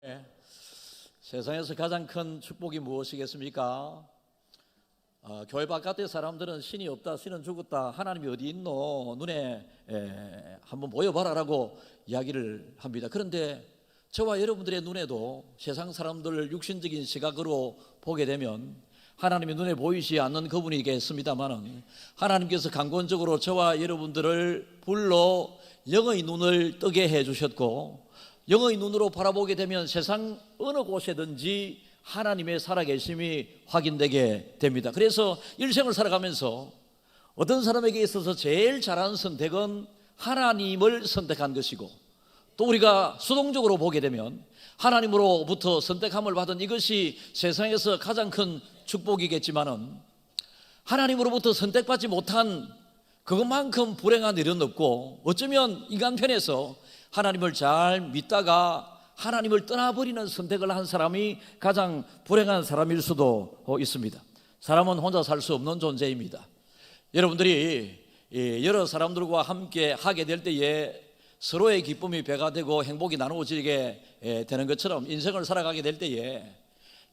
네. 세상에서 가장 큰 축복이 무엇이겠습니까? 교회 바깥의 사람들은 신이 없다, 신은 죽었다, 하나님이 어디 있노, 눈에 한번 보여봐라라고 이야기를 합니다. 그런데 저와 여러분들의 눈에도 세상 사람들을 육신적인 시각으로 보게 되면 하나님의 눈에 보이지 않는 그분이 계십니다만, 하나님께서 강권적으로 저와 여러분들을 불러 영의 눈을 뜨게 해주셨고, 영의 눈으로 바라보게 되면 세상 어느 곳에든지 하나님의 살아계심이 확인되게 됩니다. 그래서 일생을 살아가면서 어떤 사람에게 있어서 제일 잘하는 선택은 하나님을 선택한 것이고, 또 우리가 수동적으로 보게 되면 하나님으로부터 선택함을 받은 이것이 세상에서 가장 큰 축복이겠지만은, 하나님으로부터 선택받지 못한 그것만큼 불행한 일은 없고, 어쩌면 인간 편에서 하나님을 잘 믿다가 하나님을 떠나버리는 선택을 한 사람이 가장 불행한 사람일 수도 있습니다. 사람은 혼자 살 수 없는 존재입니다. 여러분들이 여러 사람들과 함께 하게 될 때에 서로의 기쁨이 배가 되고 행복이 나누어지게 되는 것처럼, 인생을 살아가게 될 때에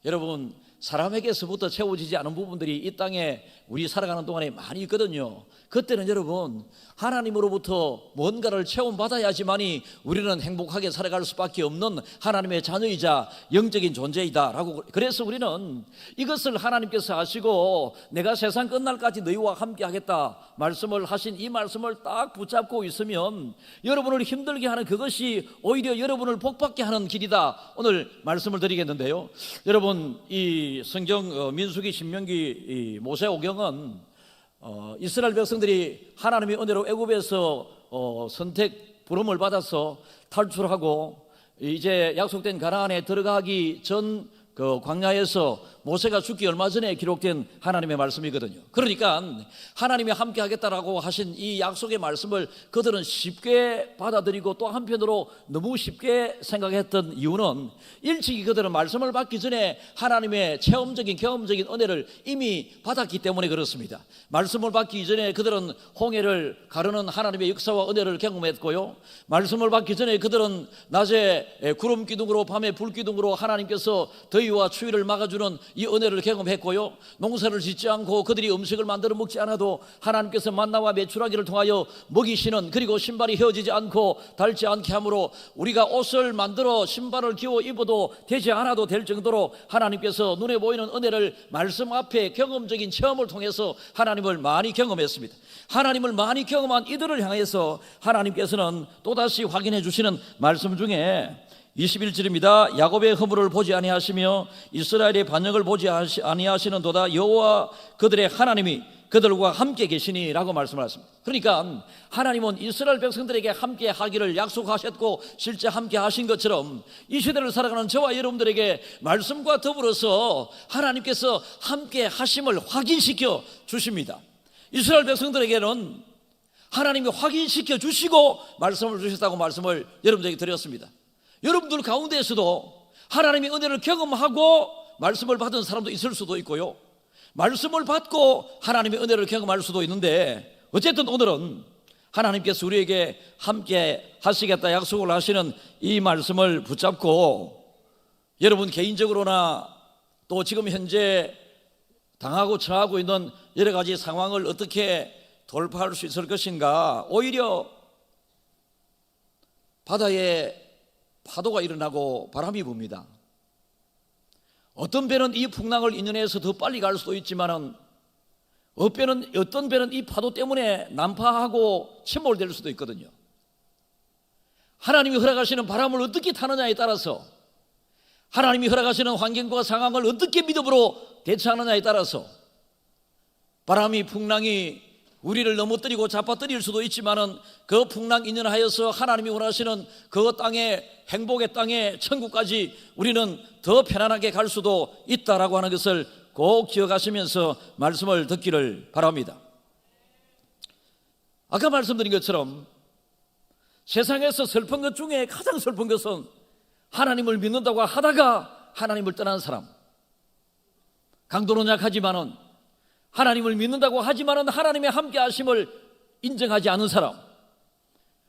여러분, 사람에게서부터 채워지지 않은 부분들이 이 땅에 우리 살아가는 동안에 많이 있거든요. 그때는 여러분, 하나님으로부터 뭔가를 체험받아야지만이 우리는 행복하게 살아갈 수밖에 없는 하나님의 자녀이자 영적인 존재이다라고. 그래서 우리는 이것을 하나님께서 하시고 내가 세상 끝날까지 너희와 함께 하겠다 말씀을 하신 이 말씀을 딱 붙잡고 있으면 여러분을 힘들게 하는 그것이 오히려 여러분을 복받게 하는 길이다, 오늘 말씀을 드리겠는데요. 여러분, 이 성경 민수기, 신명기, 모세오경은 이스라엘 백성들이 하나님의 은혜로 애굽에서 선택 부름을 받아서 탈출하고 이제 약속된 가나안에 들어가기 전 그 광야에서 모세가 죽기 얼마 전에 기록된 하나님의 말씀이거든요. 그러니까 하나님이 함께 하겠다라고 하신 이 약속의 말씀을 그들은 쉽게 받아들이고, 또 한편으로 너무 쉽게 생각했던 이유는 일찍이 그들은 말씀을 받기 전에 하나님의 체험적인 경험적인 은혜를 이미 받았기 때문에 그렇습니다. 말씀을 받기 이전에 그들은 홍해를 가르는 하나님의 역사와 은혜를 경험했고요, 말씀을 받기 전에 그들은 낮에 구름 기둥으로 밤에 불 기둥으로 하나님께서 더위와 추위를 막아주는 이 은혜를 경험했고요, 농사를 짓지 않고 그들이 음식을 만들어 먹지 않아도 하나님께서 만나와 메추라기를 통하여 먹이시는, 그리고 신발이 헤어지지 않고 닳지 않게 함으로 우리가 옷을 만들어 신발을 끼워 입어도 되지 않아도 될 정도로 하나님께서 눈에 보이는 은혜를 말씀 앞에 경험적인 체험을 통해서 하나님을 많이 경험했습니다. 하나님을 많이 경험한 이들을 향해서 하나님께서는 또다시 확인해 주시는 말씀 중에 21절입니다. 야곱의 허물을 보지 아니하시며 이스라엘의 반역을 보지 아니하시는도다. 여호와 그들의 하나님이 그들과 함께 계시니라고 말씀하셨습니다. 그러니까 하나님은 이스라엘 백성들에게 함께 하기를 약속하셨고 실제 함께 하신 것처럼 이 시대를 살아가는 저와 여러분들에게 말씀과 더불어서 하나님께서 함께 하심을 확인시켜 주십니다. 이스라엘 백성들에게는 하나님이 확인시켜 주시고 말씀을 주셨다고 말씀을 여러분들에게 드렸습니다. 여러분들 가운데에서도 하나님의 은혜를 경험하고 말씀을 받은 사람도 있을 수도 있고요, 말씀을 받고 하나님의 은혜를 경험할 수도 있는데, 어쨌든 오늘은 하나님께서 우리에게 함께 하시겠다 약속을 하시는 이 말씀을 붙잡고 여러분 개인적으로나 또 지금 현재 당하고 처하고 있는 여러 가지 상황을 어떻게 돌파할 수 있을 것인가. 오히려 바다에 파도가 일어나고 바람이 붑니다. 어떤 배는 이 풍랑을 인연해서 더 빨리 갈 수도 있지만 어떤 배는 이 파도 때문에 난파하고 침몰될 수도 있거든요. 하나님이 허락하시는 바람을 어떻게 타느냐에 따라서, 하나님이 허락하시는 환경과 상황을 어떻게 믿음으로 대처하느냐에 따라서 바람이, 풍랑이 우리를 넘어뜨리고 잡아뜨릴 수도 있지만은 그 풍랑 인연하여서 하나님이 원하시는 그 땅에, 행복의 땅에, 천국까지 우리는 더 편안하게 갈 수도 있다라고 하는 것을 꼭 기억하시면서 말씀을 듣기를 바랍니다. 아까 말씀드린 것처럼 세상에서 슬픈 것 중에 가장 슬픈 것은 하나님을 믿는다고 하다가 하나님을 떠난 사람, 강도는 약하지만은 하나님을 믿는다고 하지만은 하나님의 함께 하심을 인정하지 않은 사람,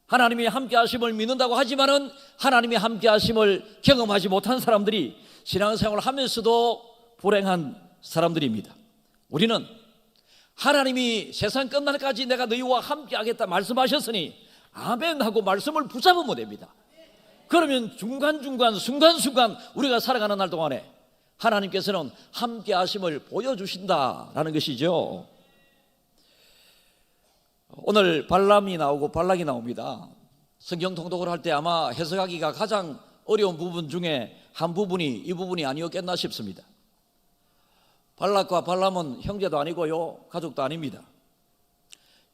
하나님이 함께 하심을 믿는다고 하지만은 하나님이 함께 하심을 경험하지 못한 사람들이 신앙생활을 하면서도 불행한 사람들입니다. 우리는 하나님이 세상 끝날까지 내가 너희와 함께 하겠다 말씀하셨으니 아멘 하고 말씀을 붙잡으면 됩니다. 그러면 중간중간 순간순간 우리가 살아가는 날 동안에 하나님께서는 함께 하심을 보여주신다라는 것이죠. 오늘 발람이 나오고 발락이 나옵니다. 성경 통독을 할 때 아마 해석하기가 가장 어려운 부분 중에 한 부분이 이 부분이 아니었겠나 싶습니다. 발락과 발람은 형제도 아니고요, 가족도 아닙니다.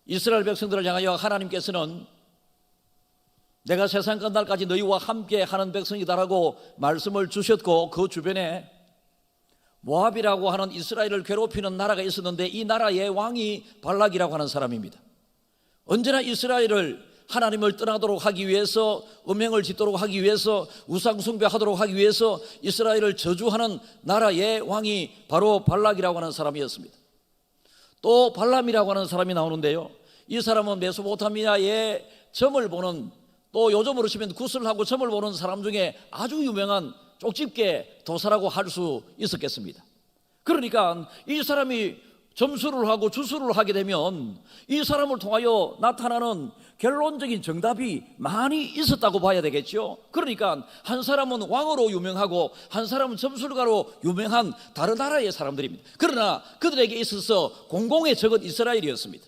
이스라엘 백성들을 향하여 하나님께서는 내가 세상 끝날까지 너희와 함께 하는 백성이다라고 말씀을 주셨고, 그 주변에 모압이라고 하는 이스라엘을 괴롭히는 나라가 있었는데 이 나라의 왕이 발락이라고 하는 사람입니다. 언제나 이스라엘을 하나님을 떠나도록 하기 위해서, 음행을 짓도록 하기 위해서, 우상숭배하도록 하기 위해서 이스라엘을 저주하는 나라의 왕이 바로 발락이라고 하는 사람이었습니다. 또 발람이라고 하는 사람이 나오는데요, 이 사람은 메소포타미아의 점을 보는, 또 요즘으로 치면 구슬하고 점을 보는 사람 중에 아주 유명한 쪽집게 도사라고 할 수 있었겠습니다. 그러니까 이 사람이 점수를 하고 주술을 하게 되면 이 사람을 통하여 나타나는 결론적인 정답이 많이 있었다고 봐야 되겠죠. 그러니까 한 사람은 왕으로 유명하고 한 사람은 점술가로 유명한 다른 나라의 사람들입니다. 그러나 그들에게 있어서 공공의 적은 이스라엘이었습니다.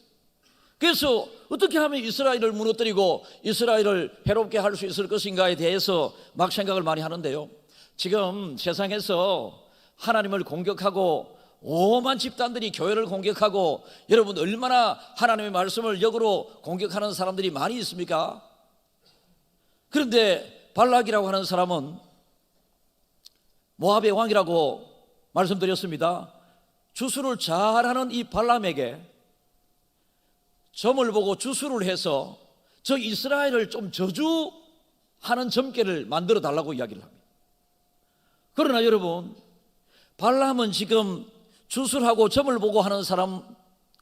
그래서 어떻게 하면 이스라엘을 무너뜨리고 이스라엘을 해롭게 할 수 있을 것인가에 대해서 막 생각을 많이 하는데요, 지금 세상에서 하나님을 공격하고 오만 집단들이 교회를 공격하고, 여러분 얼마나 하나님의 말씀을 역으로 공격하는 사람들이 많이 있습니까? 그런데 발락이라고 하는 사람은 모압의 왕이라고 말씀드렸습니다. 주술을 잘하는 이 발람에게 점을 보고 주술을 해서 저 이스라엘을 좀 저주하는 점괘를 만들어 달라고 이야기를 합니다. 그러나 여러분, 발람은 지금 주술하고 점을 보고 하는 사람,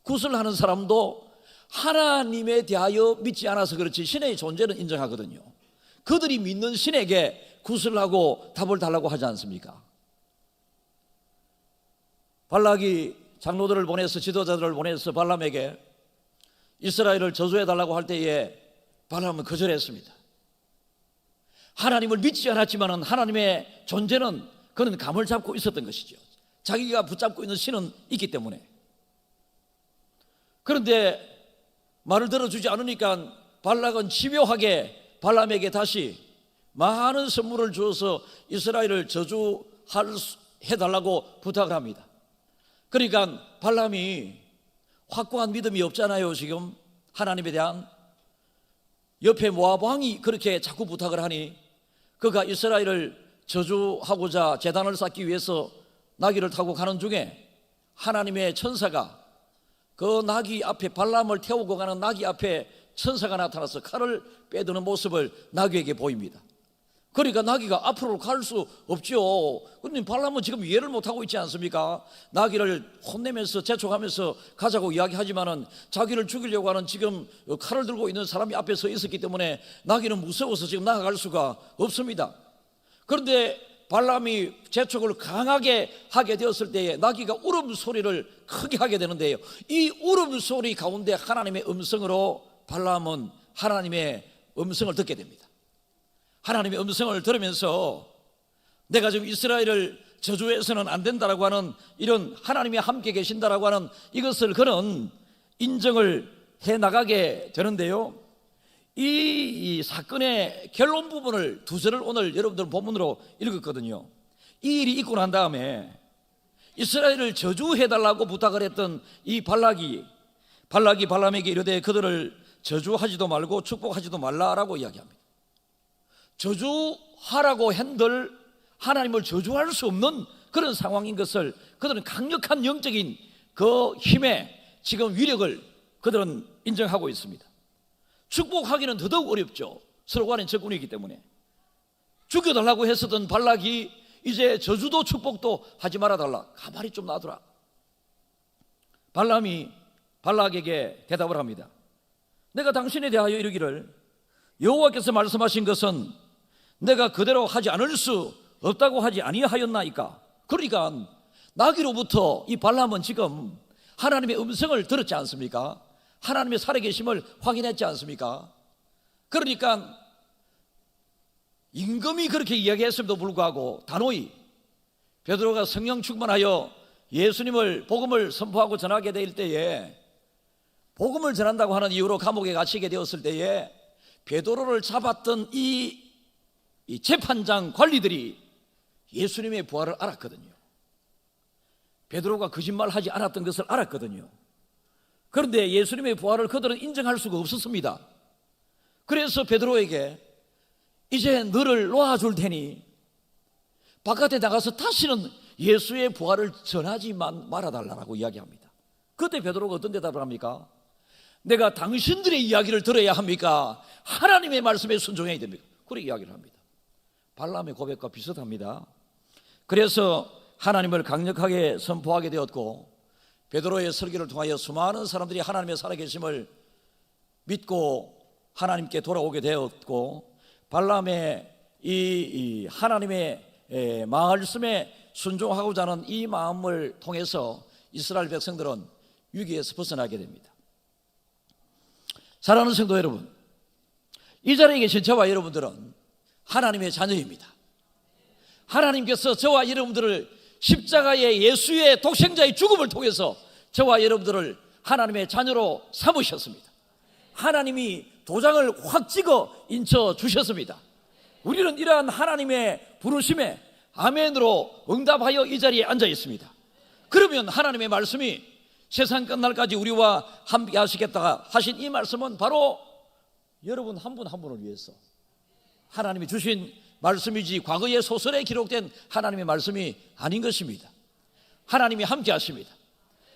구슬하는 사람도 하나님에 대하여 믿지 않아서 그렇지 신의 존재는 인정하거든요. 그들이 믿는 신에게 구슬하고 답을 달라고 하지 않습니까? 발락이 장로들을 보내서, 지도자들을 보내서 발람에게 이스라엘을 저주해 달라고 할 때에 발람은 거절했습니다. 하나님을 믿지 않았지만 하나님의 존재는 그는 감을 잡고 있었던 것이죠. 자기가 붙잡고 있는 신은 있기 때문에. 그런데 말을 들어주지 않으니까 발락은 집요하게 발람에게 다시 많은 선물을 주어서 이스라엘을 저주해달라고 부탁을 합니다. 그러니까 발람이 확고한 믿음이 없잖아요. 지금 하나님에 대한. 옆에 모압 왕이 그렇게 자꾸 부탁을 하니 그가 이스라엘을 저주하고자 제단을 쌓기 위해서 나귀를 타고 가는 중에 하나님의 천사가 그 나귀 앞에, 발람을 태우고 가는 나귀 앞에 천사가 나타나서 칼을 빼드는 모습을 나귀에게 보입니다. 그러니까 나귀가 앞으로 갈 수 없죠. 그런데 발람은 지금 이해를 못하고 있지 않습니까? 나귀를 혼내면서 재촉하면서 가자고 이야기하지만은 자기를 죽이려고 하는 지금 칼을 들고 있는 사람이 앞에 서 있었기 때문에 나귀는 무서워서 지금 나아갈 수가 없습니다. 그런데 발람이 재촉을 강하게 하게 되었을 때에 나귀가 울음소리를 크게 하게 되는데요, 이 울음소리 가운데 하나님의 음성으로 발람은 하나님의 음성을 듣게 됩니다. 하나님의 음성을 들으면서 내가 지금 이스라엘을 저주해서는 안 된다라고 하는, 이런 하나님이 함께 계신다라고 하는 이것을 그는 인정을 해나가게 되는데요, 이 사건의 결론 부분을 두 절을 오늘 여러분들 본문으로 읽었거든요. 이 일이 있고 난 다음에 이스라엘을 저주해달라고 부탁을 했던 이 발락이 발람에게 이르되 그들을 저주하지도 말고 축복하지도 말라라고 이야기합니다. 저주하라고 한들 하나님을 저주할 수 없는 그런 상황인 것을 그들은 강력한 영적인 그 힘의 지금 위력을 그들은 인정하고 있습니다. 축복하기는 더더욱 어렵죠. 서로 간의 적군이기 때문에. 죽여달라고 했었던 발락이 이제 저주도 축복도 하지 말아달라, 가만히 좀 놔두라. 발람이 발락에게 대답을 합니다. 내가 당신에 대하여 이르기를 여호와께서 말씀하신 것은 내가 그대로 하지 않을 수 없다고 하지 아니하였나이까. 그러니까 나귀로부터 이 발람은 지금 하나님의 음성을 들었지 않습니까? 하나님의 살아계심을 확인했지 않습니까? 그러니까 임금이 그렇게 이야기했음에도 불구하고 단호히 베드로가 성령 충만하여 예수님을 복음을 선포하고 전하게 될 때에, 복음을 전한다고 하는 이유로 감옥에 갇히게 되었을 때에 베드로를 잡았던 이 재판장 관리들이 예수님의 부활을 알았거든요. 베드로가 거짓말하지 않았던 것을 알았거든요. 그런데 예수님의 부활을 그들은 인정할 수가 없었습니다. 그래서 베드로에게 이제 너를 놓아줄 테니 바깥에 나가서 다시는 예수의 부활을 전하지만 말아달라고 이야기합니다. 그때 베드로가 어떤 대답을 합니까? 내가 당신들의 이야기를 들어야 합니까? 하나님의 말씀에 순종해야 됩니까? 그렇게 이야기를 합니다. 발람의 고백과 비슷합니다. 그래서 하나님을 강력하게 선포하게 되었고, 베드로의 설교를 통하여 수많은 사람들이 하나님의 살아계심을 믿고 하나님께 돌아오게 되었고, 발람의 이 하나님의 말씀에 순종하고자 하는 이 마음을 통해서 이스라엘 백성들은 위기에서 벗어나게 됩니다. 사랑하는 성도 여러분, 이 자리에 계신 저와 여러분들은 하나님의 자녀입니다. 하나님께서 저와 여러분들을 십자가의 예수의 독생자의 죽음을 통해서 저와 여러분들을 하나님의 자녀로 삼으셨습니다. 하나님이 도장을 확 찍어 인쳐 주셨습니다. 우리는 이러한 하나님의 부르심에 아멘으로 응답하여 이 자리에 앉아 있습니다. 그러면 하나님의 말씀이 세상 끝날까지 우리와 함께 하시겠다 하신 이 말씀은 바로 여러분 한 분 한 분을 위해서 하나님이 주신 말씀이지 과거의 소설에 기록된 하나님의 말씀이 아닌 것입니다. 하나님이 함께 하십니다.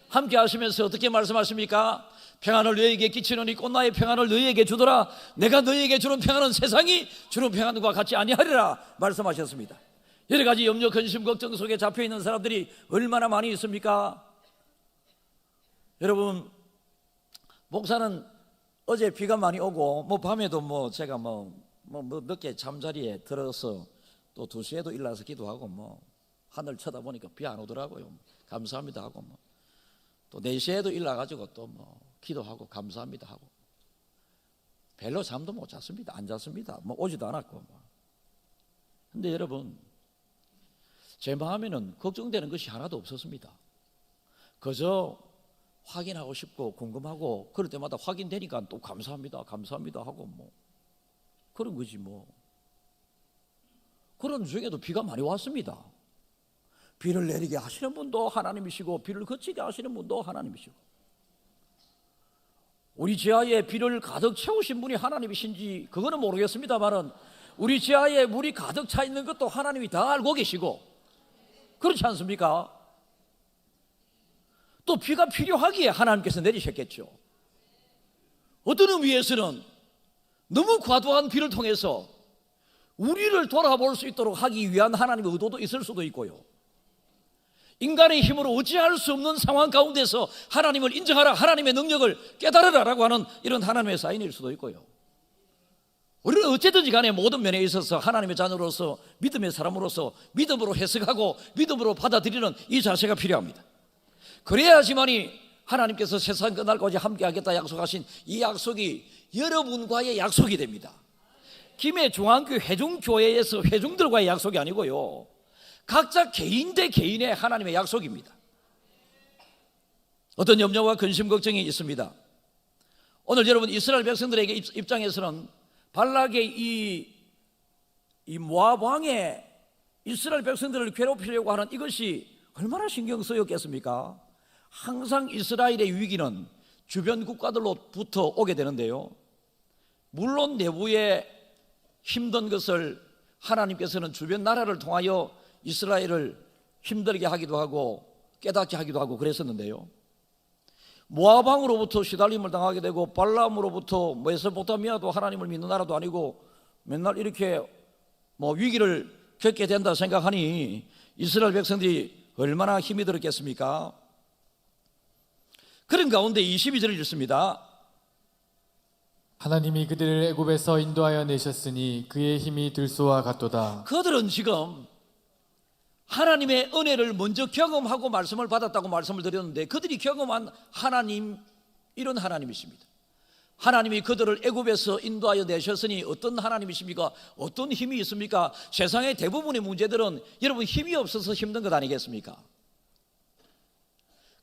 함께 하시면서 어떻게 말씀하십니까? 평안을 너희에게 끼치노니 꽃나의 평안을 너희에게 주더라. 내가 너희에게 주는 평안은 세상이 주는 평안과 같지 아니하리라 말씀하셨습니다. 여러 가지 염려, 근심, 걱정 속에 잡혀있는 사람들이 얼마나 많이 있습니까? 여러분, 목사는 어제 비가 많이 오고 밤에도 제가 늦게 잠자리에 들어서 또 2시에도 일어나서 기도하고 하늘 쳐다보니까 비 안 오더라고요. 감사합니다 하고 또 4시에도 일어나가지고 또 기도하고 감사합니다 하고 별로 잠도 못 잤습니다. 안 잤습니다. 오지도 않았고 근데 여러분, 제 마음에는 걱정되는 것이 하나도 없었습니다. 그저 확인하고 싶고 궁금하고 그럴 때마다 확인되니까 또 감사합니다 하고 그런 거지 그런 중에도 비가 많이 왔습니다. 비를 내리게 하시는 분도 하나님이시고 비를 그치게 하시는 분도 하나님이시고, 우리 지하에 비를 가득 채우신 분이 하나님이신지 그거는 모르겠습니다만은 우리 지하에 물이 가득 차 있는 것도 하나님이 다 알고 계시고, 그렇지 않습니까? 또 비가 필요하기에 하나님께서 내리셨겠죠. 어떤 의미에서는 너무 과도한 비를 통해서 우리를 돌아볼 수 있도록 하기 위한 하나님의 의도도 있을 수도 있고요, 인간의 힘으로 어찌할 수 없는 상황 가운데서 하나님을 인정하라, 하나님의 능력을 깨달으라라고 하는 이런 하나님의 사인일 수도 있고요. 우리는 어쨌든지 간에 모든 면에 있어서 하나님의 자녀로서, 믿음의 사람으로서 믿음으로 해석하고 믿음으로 받아들이는 이 자세가 필요합니다. 그래야지만이 하나님께서 세상 끝날까지 함께하겠다 약속하신 이 약속이 여러분과의 약속이 됩니다. 김해 중앙교 회중교회에서 회중들과의 약속이 아니고요, 각자 개인 대 개인의 하나님의 약속입니다. 어떤 염려와 근심 걱정이 있습니다. 오늘 여러분 이스라엘 백성들에게 입장에서는 발락의 이 모압 왕의 이스라엘 백성들을 괴롭히려고 하는 이것이 얼마나 신경 쓰였겠습니까? 항상 이스라엘의 위기는 주변 국가들로부터 오게 되는데요, 물론 내부에 힘든 것을 하나님께서는 주변 나라를 통하여 이스라엘을 힘들게 하기도 하고 깨닫게 하기도 하고 그랬었는데요, 모압 왕으로부터 시달림을 당하게 되고 발람으로부터 메소포타미아도 하나님을 믿는 나라도 아니고 맨날 이렇게 위기를 겪게 된다 생각하니 이스라엘 백성들이 얼마나 힘이 들었겠습니까? 그런 가운데 22절을 읽습니다. 하나님이 그들을 애굽에서 인도하여 내셨으니 그의 힘이 들소와 같도다. 그들은 지금 하나님의 은혜를 먼저 경험하고 말씀을 받았다고 말씀을 드렸는데, 그들이 경험한 하나님, 이런 하나님이십니다. 하나님이 그들을 애굽에서 인도하여 내셨으니 어떤 하나님이십니까? 어떤 힘이 있습니까? 세상의 대부분의 문제들은 여러분 힘이 없어서 힘든 것 아니겠습니까?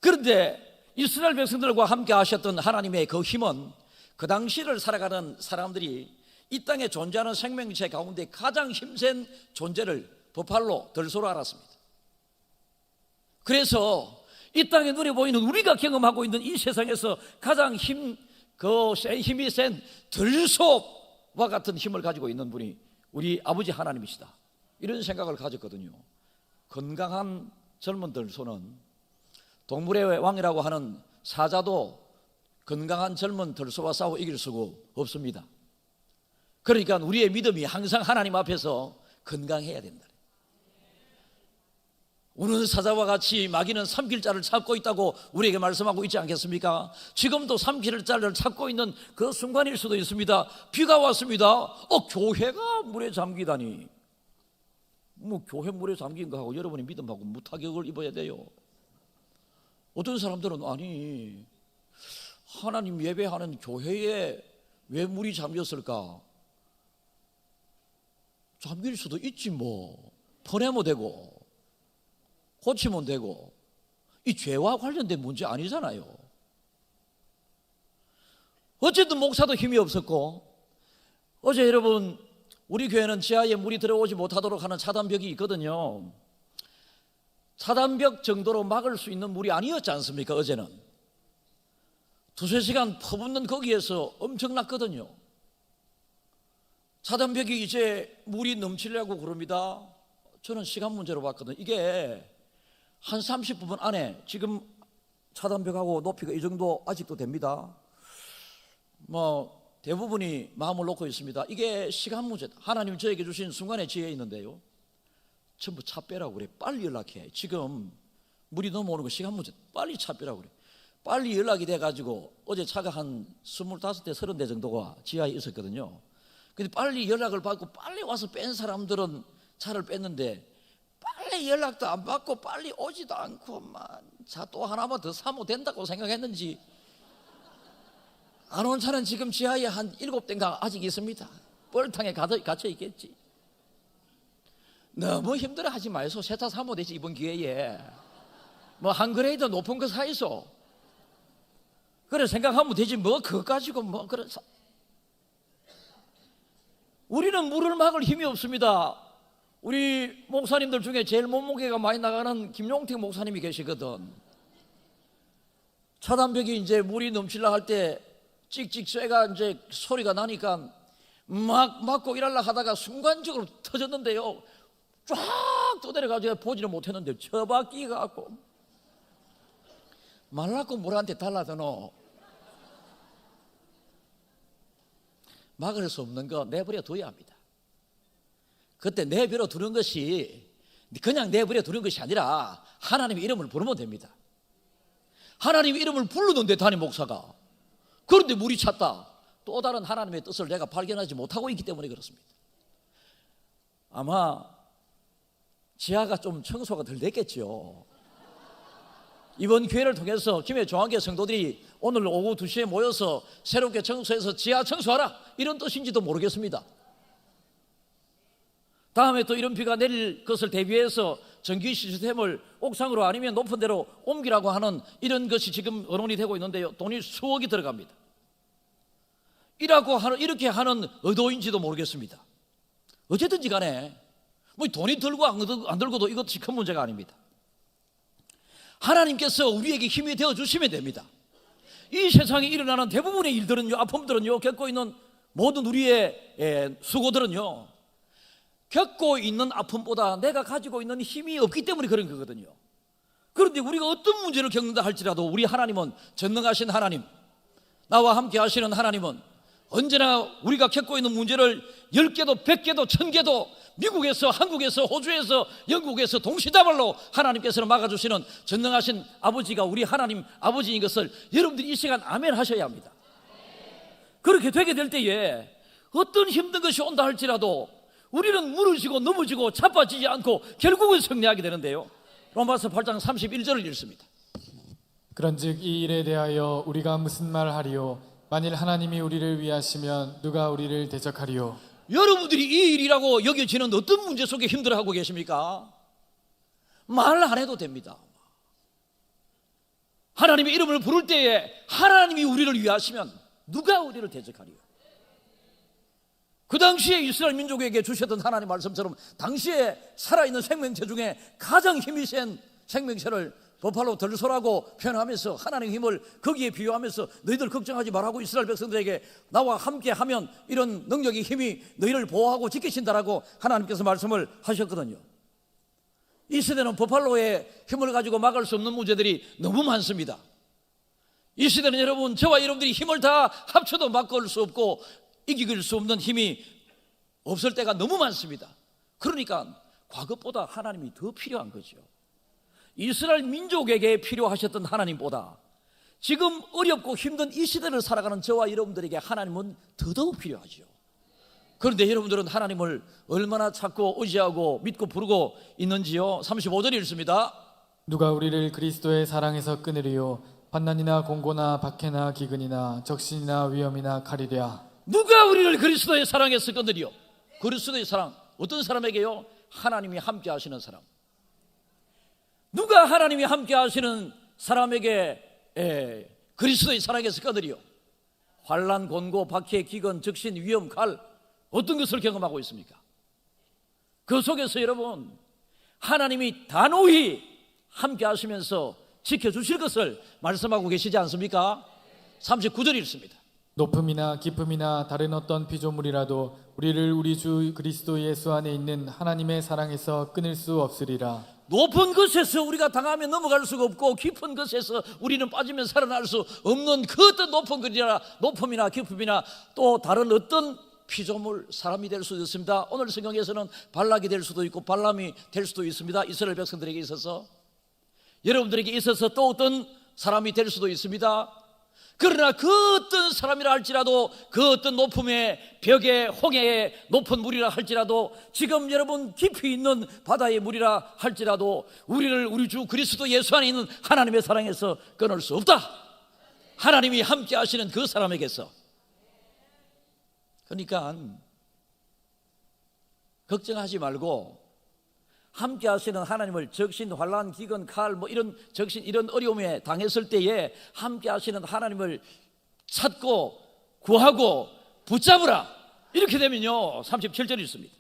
그런데 이스라엘 백성들과 함께 하셨던 하나님의 그 힘은 그 당시를 살아가는 사람들이 이 땅에 존재하는 생명체 가운데 가장 힘센 존재를 부팔로 들소로 알았습니다. 그래서 이 땅에 눈에 보이는 우리가 경험하고 있는 이 세상에서 가장 힘이 센 들소와 같은 힘을 가지고 있는 분이 우리 아버지 하나님이시다, 이런 생각을 가졌거든요. 건강한 젊은 들소는 동물의 왕이라고 하는 사자도 건강한 젊은 들소와 싸워 이길 수가 없습니다. 그러니까 우리의 믿음이 항상 하나님 앞에서 건강해야 된다. 우는 사자와 같이 마귀는 삼킬 자를 찾고 있다고 우리에게 말씀하고 있지 않겠습니까? 지금도 삼킬 자를 찾고 있는 그 순간일 수도 있습니다. 비가 왔습니다. 교회가 물에 잠기다니. 교회 물에 잠긴 거하고 여러분의 믿음하고 무타격을 입어야 돼요. 어떤 사람들은 아니, 하나님 예배하는 교회에 왜 물이 잠겼을까? 잠길 수도 있지 뭐. 퍼내면 되고 고치면 되고, 이 죄와 관련된 문제 아니잖아요. 어쨌든 목사도 힘이 없었고, 어제 여러분 우리 교회는 지하에 물이 들어오지 못하도록 하는 차단벽이 있거든요. 차단벽 정도로 막을 수 있는 물이 아니었지 않습니까? 어제는 두세 시간 퍼붓는 거기에서 엄청났거든요. 차단벽이 이제 물이 넘치려고 그럽니다. 저는 시간 문제로 봤거든요. 이게 한 30분 안에 지금 차단벽하고 높이가 이 정도 아직도 됩니다. 대부분이 마음을 놓고 있습니다. 이게 시간 문제다. 하나님 저에게 주신 순간의 지혜에 있는데요, 전부 차 빼라고 그래. 빨리 연락해. 지금 물이 넘어오는 거 시간 문제다. 빨리 차 빼라고 그래. 빨리 연락이 돼가지고 어제 차가 한 25대 30대 정도가 지하에 있었거든요. 근데 빨리 연락을 받고 빨리 와서 뺀 사람들은 차를 뺐는데, 빨리 연락도 안 받고 빨리 오지도 않고만 차 또 하나만 더 사면 된다고 생각했는지 안 온 차는 지금 지하에 한 7대인가 아직 있습니다. 뻘탕에 갇혀 있겠지. 너무 힘들어 하지 마이소. 새 차 사면 되지. 이번 기회에 한 그레이드 높은 거 사이소. 그래 생각하면 되지. 그거 가지고 그래. 우리는 물을 막을 힘이 없습니다. 우리 목사님들 중에 제일 몸무게가 많이 나가는 김용택 목사님이 계시거든. 차단벽이 이제 물이 넘치려 할 때 찍찍 쇠가 이제 소리가 나니까 막 막고 일하려 하다가 순간적으로 터졌는데요, 쫙 떠내려가지고 보지를 못했는데 처박기가 갖고 말랐고 물한테 달라드노. 막을 수 없는 거 내버려 둬야 합니다. 그때 내버려 두는 것이 그냥 내버려 두는 것이 아니라 하나님의 이름을 부르면 됩니다. 하나님의 이름을 부르는데 담임 목사가, 그런데 물이 찼다. 또 다른 하나님의 뜻을 내가 발견하지 못하고 있기 때문에 그렇습니다. 아마 지하가 좀 청소가 덜 됐겠죠. 이번 기회를 통해서 김해 종합교회 성도들이 오늘 오후 2시에 모여서 새롭게 청소해서 지하 청소하라, 이런 뜻인지도 모르겠습니다. 다음에 또 이런 비가 내릴 것을 대비해서 전기 시스템을 옥상으로 아니면 높은 데로 옮기라고 하는 이런 것이 지금 언론이 되고 있는데요, 돈이 수억이 들어갑니다. 이렇게 하는 의도인지도 모르겠습니다. 어쨌든지 간에 돈이 들고 안 들고도 이것이 큰 문제가 아닙니다. 하나님께서 우리에게 힘이 되어 주시면 됩니다. 이 세상에 일어나는 대부분의 일들은요, 아픔들은요, 겪고 있는 모든 우리의 수고들은요, 겪고 있는 아픔보다 내가 가지고 있는 힘이 없기 때문에 그런 거거든요. 그런데 우리가 어떤 문제를 겪는다 할지라도 우리 하나님은 전능하신 하나님, 나와 함께 하시는 하나님은 언제나 우리가 겪고 있는 문제를 10개도 100개도 1000개도 미국에서 한국에서 호주에서 영국에서 동시다발로 하나님께서는 막아주시는 전능하신 아버지가 우리 하나님 아버지인 것을 여러분들이 이 시간 아멘 하셔야 합니다. 그렇게 되게 될 때에 어떤 힘든 것이 온다 할지라도 우리는 무너지고 넘어지고 자빠지지 않고 결국은 승리하게 되는데요. 로마서 8장 31절을 읽습니다. 그런즉 이 일에 대하여 우리가 무슨 말을 하리요? 만일 하나님이 우리를 위하시면 누가 우리를 대적하리요? 여러분들이 이 일이라고 여겨지는 어떤 문제 속에 힘들어하고 계십니까? 말 안 해도 됩니다. 하나님의 이름을 부를 때에 하나님이 우리를 위하시면 누가 우리를 대적하리요? 그 당시에 이스라엘 민족에게 주셨던 하나님 말씀처럼 당시에 살아있는 생명체 중에 가장 힘이 센 생명체를 버팔로 들소라고 표현하면서 하나님의 힘을 거기에 비유하면서 너희들 걱정하지 말라고 이스라엘 백성들에게 나와 함께하면 이런 능력의 힘이 너희를 보호하고 지키신다라고 하나님께서 말씀을 하셨거든요. 이 시대는 버팔로의 힘을 가지고 막을 수 없는 문제들이 너무 많습니다. 이 시대는 여러분, 저와 여러분들이 힘을 다 합쳐도 막을 수 없고 이길 수 없는 힘이 없을 때가 너무 많습니다. 그러니까 과거보다 하나님이 더 필요한 거죠. 이스라엘 민족에게 필요하셨던 하나님보다 지금 어렵고 힘든 이 시대를 살아가는 저와 여러분들에게 하나님은 더더욱 필요하죠. 그런데 여러분들은 하나님을 얼마나 찾고 의지하고 믿고 부르고 있는지요? 35절 읽습니다. 누가 우리를 그리스도의 사랑에서 끊으리요? 환난이나 공고나 박해나 기근이나 적신이나 위험이나 칼이랴. 누가 우리를 그리스도의 사랑에서 끊으리요? 그리스도의 사랑, 어떤 사람에게요? 하나님이 함께 하시는 사람. 누가 하나님이 함께 하시는 사람에게 그리스도의 사랑에서 끊으리요? 환난, 곤고, 박해, 기근, 적신, 위험, 칼, 어떤 것을 경험하고 있습니까? 그 속에서 여러분, 하나님이 단호히 함께 하시면서 지켜주실 것을 말씀하고 계시지 않습니까? 39절 읽습니다. 높음이나 깊음이나 다른 어떤 피조물이라도 우리를 우리 주 그리스도 예수 안에 있는 하나님의 사랑에서 끊을 수 없으리라. 높은 것에서 우리가 당하면 넘어갈 수가 없고 깊은 것에서 우리는 빠지면 살아날 수 없는 그 어떤 높음이나 깊음이나 또 다른 어떤 피조물, 사람이 될 수도 있습니다. 오늘 성경에서는 발락이 될 수도 있고 발람이 될 수도 있습니다. 이스라엘 백성들에게 있어서, 여러분들에게 있어서 또 어떤 사람이 될 수도 있습니다. 그러나 그 어떤 사람이라 할지라도, 그 어떤 높음의 벽에 홍해의 높은 물이라 할지라도, 지금 여러분 깊이 있는 바다의 물이라 할지라도 우리를 우리 주 그리스도 예수 안에 있는 하나님의 사랑에서 끊을 수 없다. 하나님이 함께 하시는 그 사람에게서. 그러니까 걱정하지 말고 함께 하시는 하나님을, 적신, 환난, 기근, 칼, 이런 적신, 이런 어려움에 당했을 때에 함께 하시는 하나님을 찾고 구하고 붙잡으라. 이렇게 되면요 37절이 있습니다.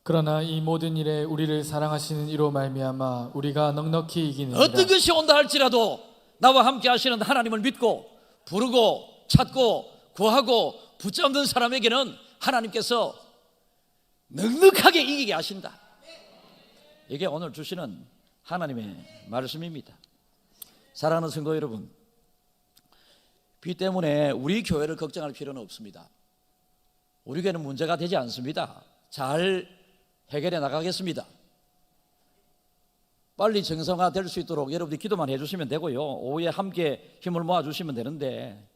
그러나 이 모든 일에 우리를 사랑하시는 이로 말미암아 우리가 넉넉히 이기느니라. 어떤 것이 온다 할지라도 나와 함께 하시는 하나님을 믿고 부르고 찾고 구하고 붙잡는 사람에게는 하나님께서 넉넉하게 이기게 하신다. 이게 오늘 주시는 하나님의 말씀입니다. 사랑하는 성도 여러분, 비 때문에 우리 교회를 걱정할 필요는 없습니다. 우리 교회는 문제가 되지 않습니다. 잘 해결해 나가겠습니다. 빨리 정상화될 수 있도록 여러분들이 기도만 해주시면 되고요, 오후에 함께 힘을 모아주시면 되는데,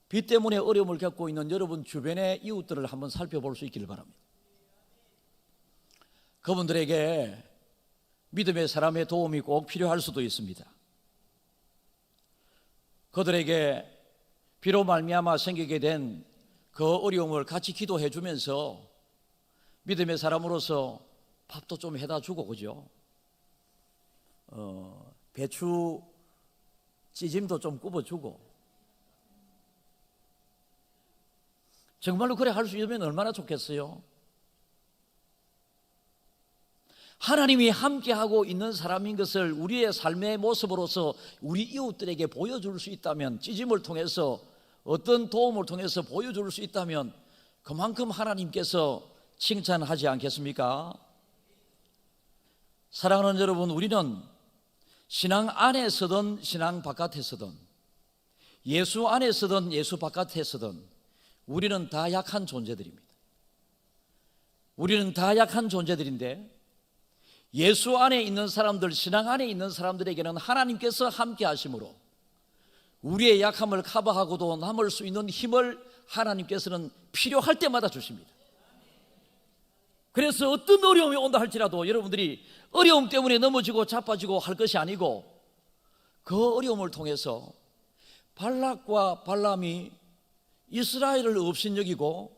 비 때문에 어려움을 겪고 있는 여러분 주변의 이웃들을 한번 살펴볼 수 있기를 바랍니다. 그분들에게 믿음의 사람의 도움이 꼭 필요할 수도 있습니다. 그들에게 비로 말미암아 생기게 된 그 어려움을 같이 기도해 주면서 믿음의 사람으로서 밥도 좀 해다 주고, 그죠? 배추 찌짐도 좀 굽어주고, 정말로 그래 할 수 있으면 얼마나 좋겠어요? 하나님이 함께하고 있는 사람인 것을 우리의 삶의 모습으로서 우리 이웃들에게 보여줄 수 있다면, 찌짐을 통해서 어떤 도움을 통해서 보여줄 수 있다면 그만큼 하나님께서 칭찬하지 않겠습니까? 사랑하는 여러분, 우리는 신앙 안에서든 신앙 바깥에서든, 예수 안에서든 예수 바깥에서든 우리는 다 약한 존재들입니다. 우리는 다 약한 존재들인데, 예수 안에 있는 사람들, 신앙 안에 있는 사람들에게는 하나님께서 함께 하심으로 우리의 약함을 커버하고도 남을 수 있는 힘을 하나님께서는 필요할 때마다 주십니다. 그래서 어떤 어려움이 온다 할지라도 여러분들이 어려움 때문에 넘어지고 자빠지고 할 것이 아니고, 그 어려움을 통해서 발락과 발람이 이스라엘을 업신여기고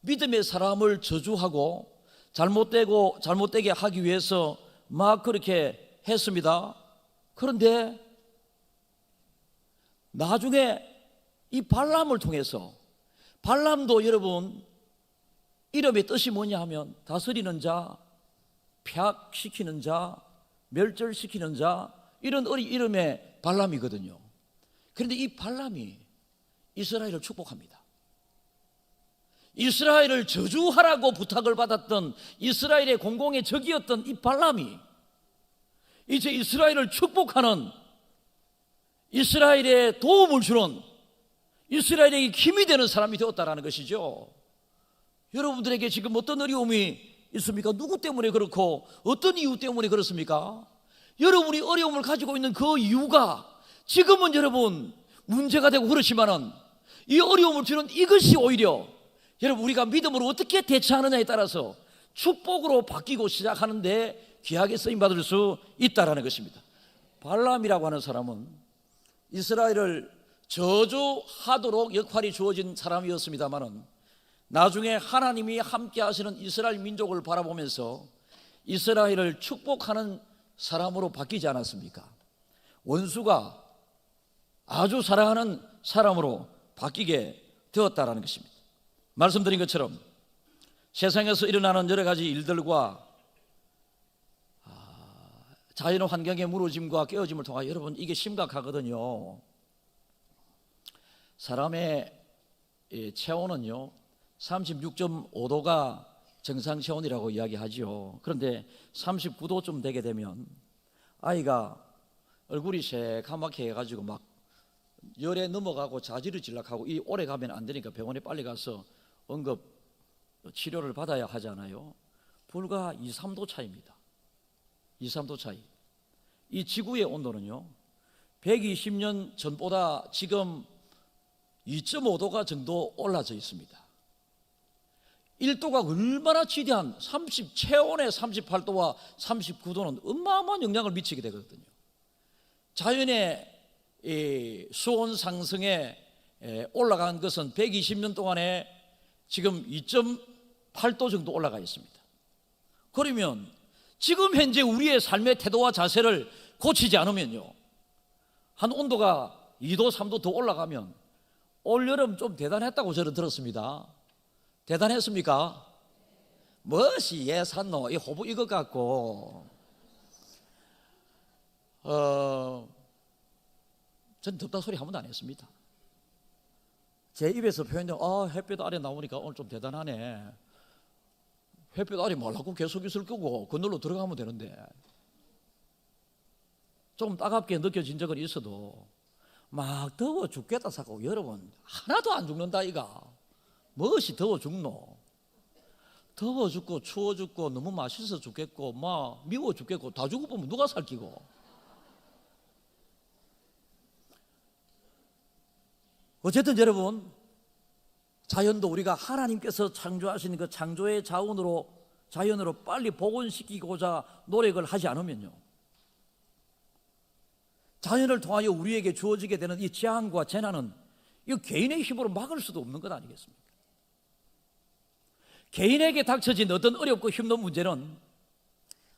믿음의 사람을 저주하고 잘못되게 하기 위해서 막 그렇게 했습니다. 그런데 나중에 이 발람을 통해서, 발람도 여러분 이름의 뜻이 뭐냐 하면 다스리는 자, 폐악시키는 자, 멸절시키는 자, 이런 이름의 발람이거든요. 그런데 이 발람이 이스라엘을 축복합니다. 이스라엘을 저주하라고 부탁을 받았던 이스라엘의 공공의 적이었던 이 발람이 이제 이스라엘을 축복하는, 이스라엘에 도움을 주는, 이스라엘에게 힘이 되는 사람이 되었다라는 것이죠. 여러분들에게 지금 어떤 어려움이 있습니까? 누구 때문에 그렇고 어떤 이유 때문에 그렇습니까? 여러분이 어려움을 가지고 있는 그 이유가 지금은 여러분 문제가 되고 그렇지만은, 이 어려움을 주는 이것이 오히려 여러분 우리가 믿음으로 어떻게 대처하느냐에 따라서 축복으로 바뀌고 시작하는데 귀하게 쓰임받을 수 있다는 것입니다. 발람이라고 하는 사람은 이스라엘을 저주하도록 역할이 주어진 사람이었습니다마는, 나중에 하나님이 함께 하시는 이스라엘 민족을 바라보면서 이스라엘을 축복하는 사람으로 바뀌지 않았습니까? 원수가 아주 사랑하는 사람으로 바뀌게 되었다는 것입니다. 말씀드린 것처럼 세상에서 일어나는 여러 가지 일들과 자연 환경의 무너짐과 깨어짐을 통하여 여러분 이게 심각하거든요. 사람의 체온은요 36.5도가 정상 체온이라고 이야기하죠. 그런데 39도쯤 되게 되면 아이가 얼굴이 새카맣게 해가지고 막 열에 넘어가고 자지를 질락하고, 이 오래 가면 안 되니까 병원에 빨리 가서 응급 치료를 받아야 하잖아요. 불과 2, 3도 차이입니다. 2, 3도 차이. 이 지구의 온도는요 120년 전보다 지금 2.5도가 정도 올라져 있습니다. 1도가 얼마나 지대한 체온의 38도와 39도는 어마어마한 영향을 미치게 되거든요. 자연의 수온 상승에 올라간 것은 120년 동안에 지금 2.8도 정도 올라가 있습니다. 그러면 지금 현재 우리의 삶의 태도와 자세를 고치지 않으면요 한 온도가 2도 3도 더 올라가면 올여름 좀 대단했다고 저는 들었습니다. 대단했습니까? 무엇이 예산노 이 호부 이것 갖고 전 덥다 소리 한 번도 안 했습니다. 제 입에서 표현된 햇볕 아래 나오니까 오늘 좀 대단하네, 햇볕 아래 말라고 계속 있을 거고 그늘로 들어가면 되는데, 좀 따갑게 느껴진 적은 있어도 막 더워 죽겠다 생각하고 여러분 하나도 안 죽는다 이가. 무엇이 더워 죽노? 더워 죽고 추워 죽고 너무 맛있어 죽겠고 막 미워 죽겠고 다 죽어보면 누가 살기고. 어쨌든 여러분 자연도 우리가 하나님께서 창조하신 그 창조의 자연으로 빨리 복원시키고자 노력을 하지 않으면요 자연을 통하여 우리에게 주어지게 되는 이 재앙과 재난은 이 개인의 힘으로 막을 수도 없는 것 아니겠습니까? 개인에게 닥쳐진 어떤 어렵고 힘든 문제는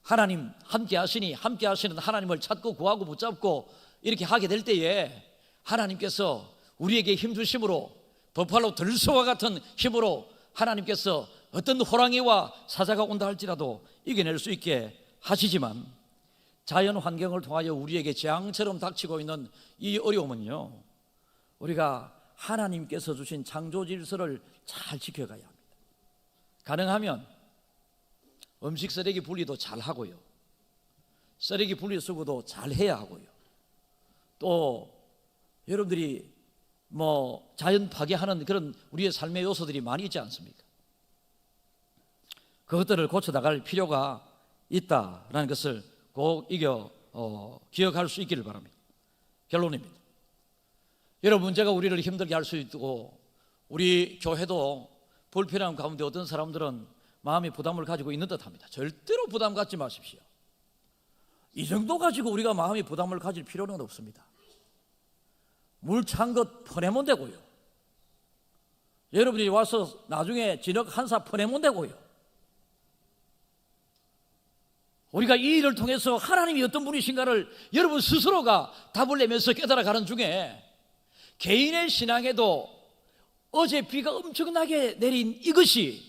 하나님 함께 하시는 하나님을 찾고 구하고 붙잡고 이렇게 하게 될 때에 하나님께서 우리에게 힘 주심으로, 버팔로 들소와 같은 힘으로 하나님께서 어떤 호랑이와 사자가 온다 할지라도 이겨낼 수 있게 하시지만, 자연 환경을 통하여 우리에게 재앙처럼 닥치고 있는 이 어려움은요 우리가 하나님께서 주신 창조 질서를 잘 지켜가야 합니다. 가능하면 음식 쓰레기 분리도 잘 하고요, 쓰레기 분리수거도 잘 해야 하고요, 또 여러분들이 자연 파괴하는 그런 우리의 삶의 요소들이 많이 있지 않습니까? 그것들을 고쳐나갈 필요가 있다라는 것을 꼭 기억할 수 있기를 바랍니다. 결론입니다. 여러분 문제가 우리를 힘들게 할 수 있고 우리 교회도 불편함 가운데 어떤 사람들은 마음의 부담을 가지고 있는 듯합니다. 절대로 부담 갖지 마십시오. 이 정도 가지고 우리가 마음의 부담을 가질 필요는 없습니다. 물 찬 것 퍼내면 되고요. 여러분이 와서 나중에 진흙 한사 퍼내면 되고요. 우리가 이 일을 통해서 하나님이 어떤 분이신가를 여러분 스스로가 답을 내면서 깨달아가는 중에 개인의 신앙에도 어제 비가 엄청나게 내린 이것이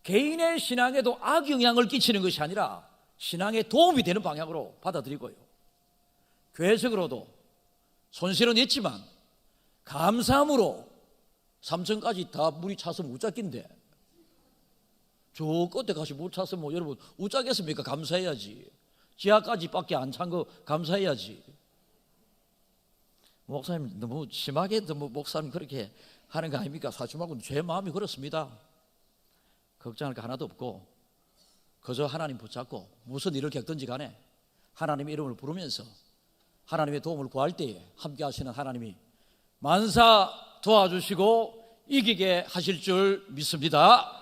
개인의 신앙에도 악영향을 끼치는 것이 아니라 신앙에 도움이 되는 방향으로 받아들이고요. 교회적으로도 손실은 있지만 감사함으로 3층까지 다 물이 차서 못 잡긴데 저 끝에 가시 못 차서 뭐 여러분 우짜겠습니까? 감사해야지. 지하까지 밖에 안 찬 거 감사해야지. 목사님 너무 심하게 너무 목사님 그렇게 하는 거 아닙니까? 사주마고는 제 마음이 그렇습니다. 걱정할 거 하나도 없고 그저 하나님 붙잡고 무슨 일을 겪든지 간에 하나님의 이름을 부르면서 하나님의 도움을 구할 때에 함께 하시는 하나님이 만사 도와주시고 이기게 하실 줄 믿습니다.